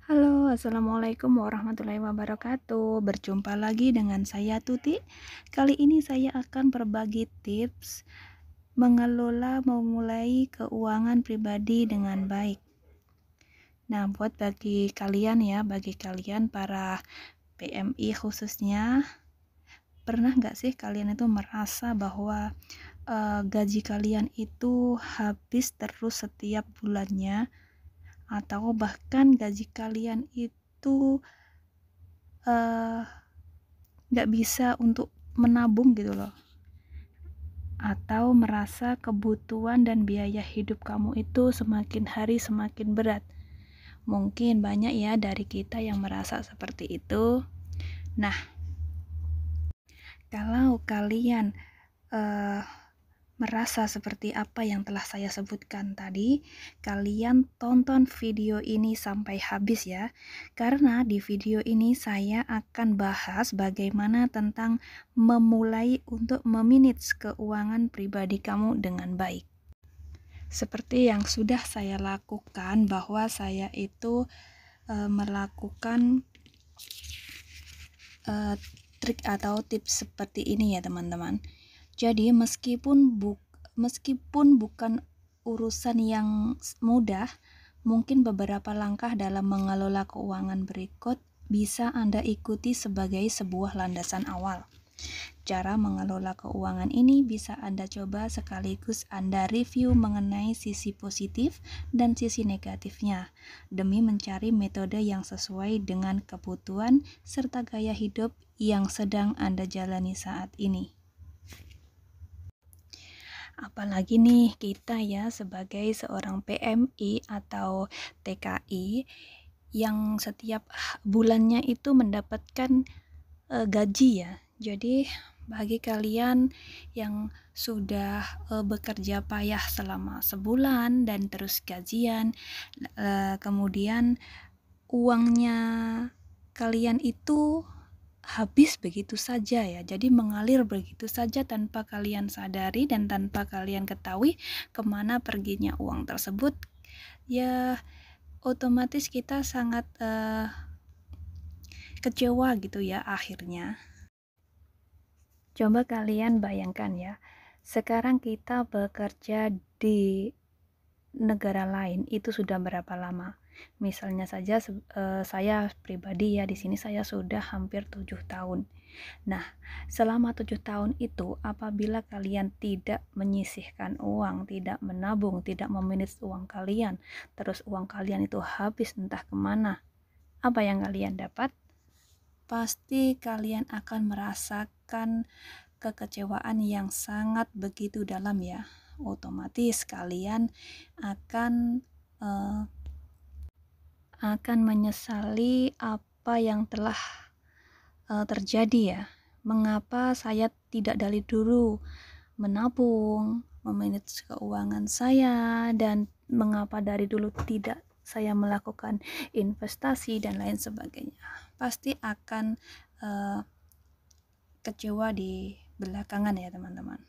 Halo, assalamualaikum warahmatullahi wabarakatuh. Berjumpa lagi dengan saya Tuti. Kali ini saya akan berbagi tips mengelola memulai keuangan pribadi dengan baik. Nah, bagi kalian para PMI khususnya, pernah nggak sih kalian itu merasa bahwa gaji kalian itu habis terus setiap bulannya, atau bahkan gaji kalian itu eh, nggak bisa untuk menabung gitu loh, atau merasa kebutuhan dan biaya hidup kamu itu semakin hari semakin berat? Mungkin banyak ya dari kita yang merasa seperti itu. Nah, kalau kalian eh, merasa seperti apa yang telah saya sebutkan tadi, kalian tonton video ini sampai habis ya. Karena di video ini saya akan bahas bagaimana tentang memulai untuk memanage keuangan pribadi kamu dengan baik. Seperti yang sudah saya lakukan, bahwa saya itu melakukan uh, trik atau tips seperti ini ya teman-teman. Jadi meskipun bukan urusan yang mudah, mungkin beberapa langkah dalam mengelola keuangan berikut bisa Anda ikuti sebagai sebuah landasan awal. Cara mengelola keuangan ini bisa Anda coba sekaligus Anda review mengenai sisi positif dan sisi negatifnya, demi mencari metode yang sesuai dengan kebutuhan serta gaya hidup yang sedang Anda jalani saat ini. Apalagi nih kita ya sebagai seorang PMI atau TKI yang setiap bulannya itu mendapatkan gaji ya. Jadi bagi kalian yang sudah bekerja payah selama sebulan dan terus gajian, kemudian uangnya kalian itu habis begitu saja ya. Jadi mengalir begitu saja tanpa kalian sadari dan tanpa kalian ketahui kemana perginya uang tersebut. Ya otomatis kita sangat kecewa gitu ya akhirnya. Coba kalian bayangkan ya, sekarang kita bekerja di negara lain itu sudah berapa lama? Misalnya saja saya pribadi ya, di sini saya sudah hampir 7 tahun. Nah, selama 7 tahun itu apabila kalian tidak menyisihkan uang, tidak menabung, tidak memanage uang kalian, terus uang kalian itu habis entah kemana, apa yang kalian dapat? Pasti kalian akan merasakan kekecewaan yang sangat begitu dalam ya. Otomatis kalian akan menyesali apa yang telah terjadi ya. Mengapa saya tidak dari dulu menabung, memanage keuangan saya, dan mengapa dari dulu tidak saya melakukan investasi dan lain sebagainya. Pasti akan kecewa di belakangan ya teman-teman.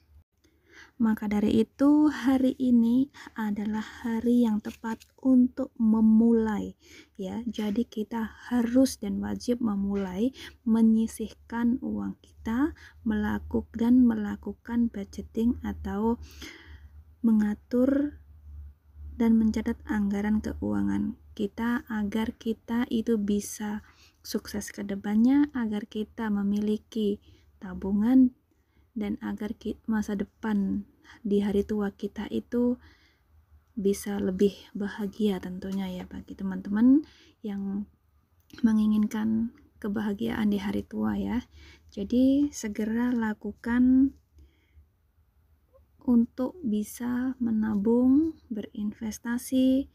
Maka dari itu hari ini adalah hari yang tepat untuk memulai ya. Jadi kita harus dan wajib memulai menyisihkan uang kita, melakukan budgeting atau mengatur dan mencatat anggaran keuangan kita agar kita itu bisa sukses ke depannya, agar kita memiliki tabungan, dan agar masa depan di hari tua kita itu bisa lebih bahagia tentunya ya, bagi teman-teman yang menginginkan kebahagiaan di hari tua ya. Jadi segera lakukan untuk bisa menabung, berinvestasi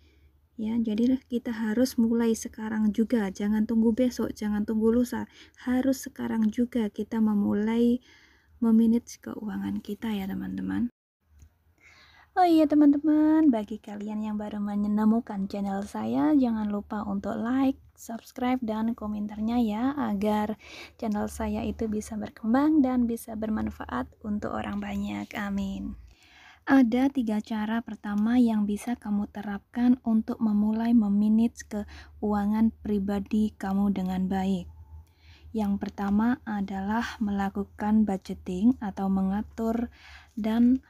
ya. Jadi kita harus mulai sekarang juga, jangan tunggu besok, jangan tunggu lusa, harus sekarang juga kita memulai memanage keuangan kita ya teman-teman. Oh iya teman-teman, bagi kalian yang baru menemukan channel saya, jangan lupa untuk like, subscribe, dan komentarnya ya, agar channel saya itu bisa berkembang dan bisa bermanfaat untuk orang banyak. Amin. Ada 3 cara pertama yang bisa kamu terapkan untuk memulai memanage keuangan pribadi kamu dengan baik. Yang pertama adalah melakukan budgeting atau mengatur dan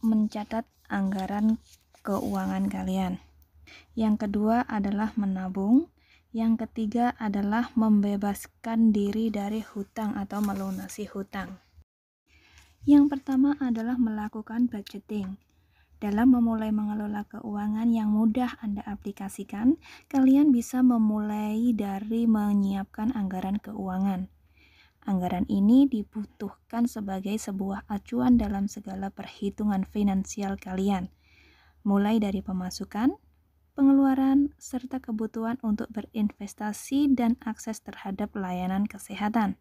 mencatat anggaran keuangan kalian. Yang kedua adalah menabung. Yang ketiga adalah membebaskan diri dari hutang atau melunasi hutang. Yang pertama adalah melakukan budgeting. Dalam memulai mengelola keuangan yang mudah Anda aplikasikan, kalian bisa memulai dari menyiapkan anggaran keuangan. Anggaran ini dibutuhkan sebagai sebuah acuan dalam segala perhitungan finansial kalian, mulai dari pemasukan, pengeluaran, serta kebutuhan untuk berinvestasi dan akses terhadap layanan kesehatan.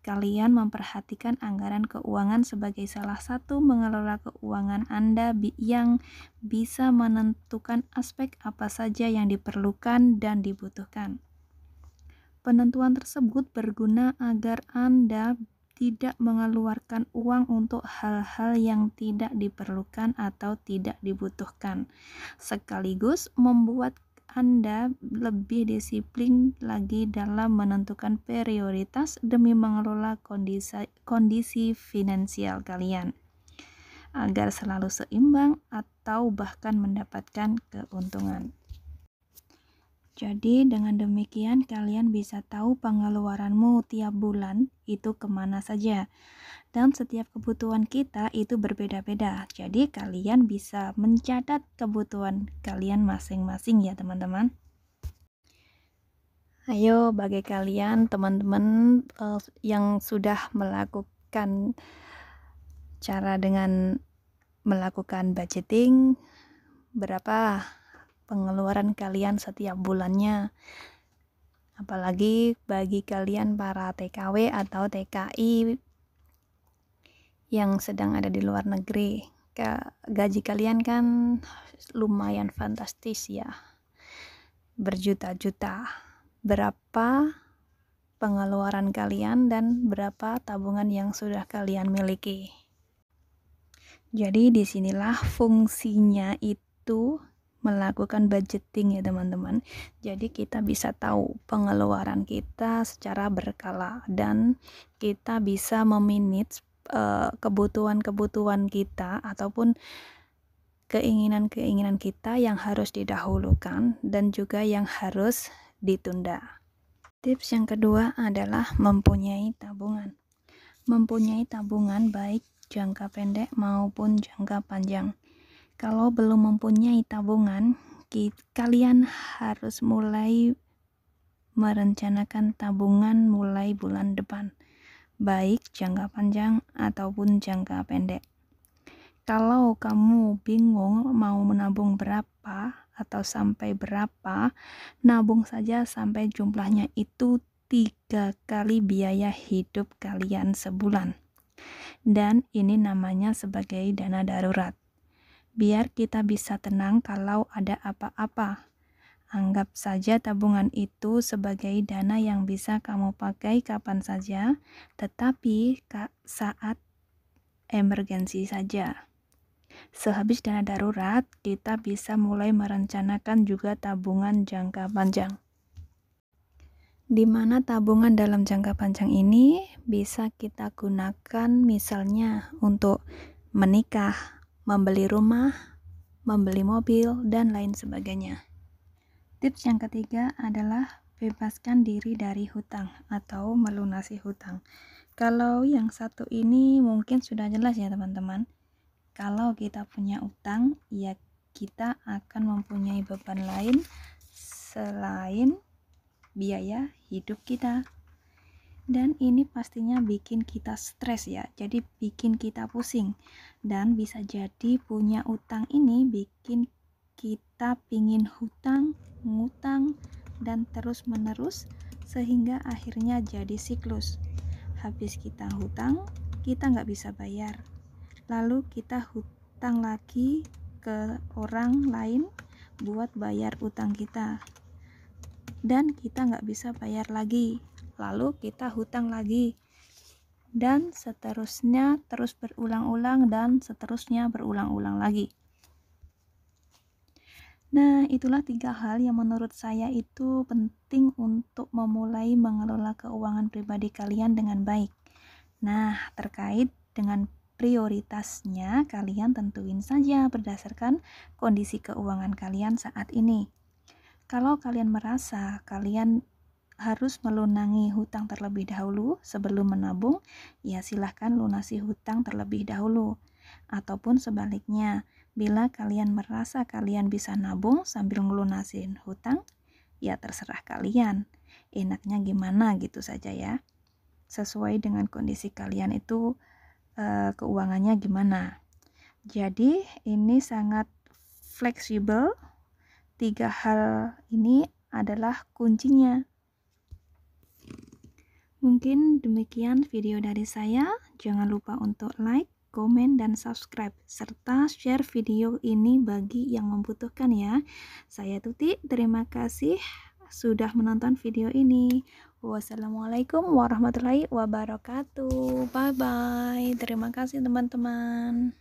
Kalian memperhatikan anggaran keuangan sebagai salah satu mengelola keuangan Anda yang bisa menentukan aspek apa saja yang diperlukan dan dibutuhkan. Penentuan tersebut berguna agar Anda tidak mengeluarkan uang untuk hal-hal yang tidak diperlukan atau tidak dibutuhkan, sekaligus membuat Anda lebih disiplin lagi dalam menentukan prioritas demi mengelola kondisi finansial kalian, agar selalu seimbang atau bahkan mendapatkan keuntungan. Jadi dengan demikian kalian bisa tahu pengeluaranmu tiap bulan itu kemana saja. Dan setiap kebutuhan kita itu berbeda-beda. Jadi kalian bisa mencatat kebutuhan kalian masing-masing ya teman-teman. Ayo bagi kalian teman-teman yang sudah melakukan cara dengan melakukan budgeting, berapa pengeluaran kalian setiap bulannya. Apalagi bagi kalian para TKW atau TKI yang sedang ada di luar negeri, gaji kalian kan lumayan fantastis ya, berjuta-juta. Berapa pengeluaran kalian dan berapa tabungan yang sudah kalian miliki? Jadi disinilah fungsinya itu melakukan budgeting ya teman-teman. Jadi kita bisa tahu pengeluaran kita secara berkala dan kita bisa memanage kebutuhan-kebutuhan kita ataupun keinginan-keinginan kita yang harus didahulukan dan juga yang harus ditunda. Tips yang kedua adalah mempunyai tabungan. Mempunyai tabungan baik jangka pendek maupun jangka panjang. Kalau belum mempunyai tabungan, kalian harus mulai merencanakan tabungan mulai bulan depan, baik jangka panjang ataupun jangka pendek. Kalau kamu bingung mau menabung berapa atau sampai berapa, nabung saja sampai jumlahnya itu 3 kali biaya hidup kalian sebulan. Dan ini namanya sebagai dana darurat. Biar kita bisa tenang kalau ada apa-apa. Anggap saja tabungan itu sebagai dana yang bisa kamu pakai kapan saja, tetapi saat emergensi saja. Sehabis dana darurat, kita bisa mulai merencanakan juga tabungan jangka panjang. Di mana tabungan dalam jangka panjang ini bisa kita gunakan misalnya untuk menikah, membeli rumah, membeli mobil, dan lain sebagainya. Tips yang ketiga adalah bebaskan diri dari hutang atau melunasi hutang. Kalau yang satu ini mungkin sudah jelas ya teman-teman. Kalau kita punya utang, ya kita akan mempunyai beban lain selain biaya hidup kita. Dan ini pastinya bikin kita stres ya, jadi bikin kita pusing. Dan bisa jadi punya utang ini bikin kita pingin ngutang, dan terus menerus sehingga akhirnya jadi siklus. Habis kita hutang, kita nggak bisa bayar. Lalu kita hutang lagi ke orang lain buat bayar utang kita. Dan kita nggak bisa bayar lagi. Lalu kita hutang lagi dan seterusnya, terus berulang-ulang dan seterusnya berulang-ulang lagi. Nah, itulah 3 hal yang menurut saya itu penting untuk memulai mengelola keuangan pribadi kalian dengan baik. Nah, terkait dengan prioritasnya, kalian tentuin saja berdasarkan kondisi keuangan kalian saat ini. Kalau kalian merasa kalian harus melunasi hutang terlebih dahulu sebelum menabung, ya silahkan lunasi hutang terlebih dahulu. Ataupun sebaliknya, bila kalian merasa kalian bisa nabung sambil ngelunasin hutang, ya terserah kalian. Enaknya gimana gitu saja ya. Sesuai dengan kondisi kalian itu keuangannya gimana. Jadi ini sangat fleksibel. 3 hal ini adalah kuncinya. Mungkin demikian video dari saya. Jangan lupa untuk like, komen, dan subscribe, serta share video ini bagi yang membutuhkan ya. Saya Tuti, terima kasih sudah menonton video ini. Wassalamualaikum warahmatullahi wabarakatuh. Bye bye. Terima kasih teman-teman.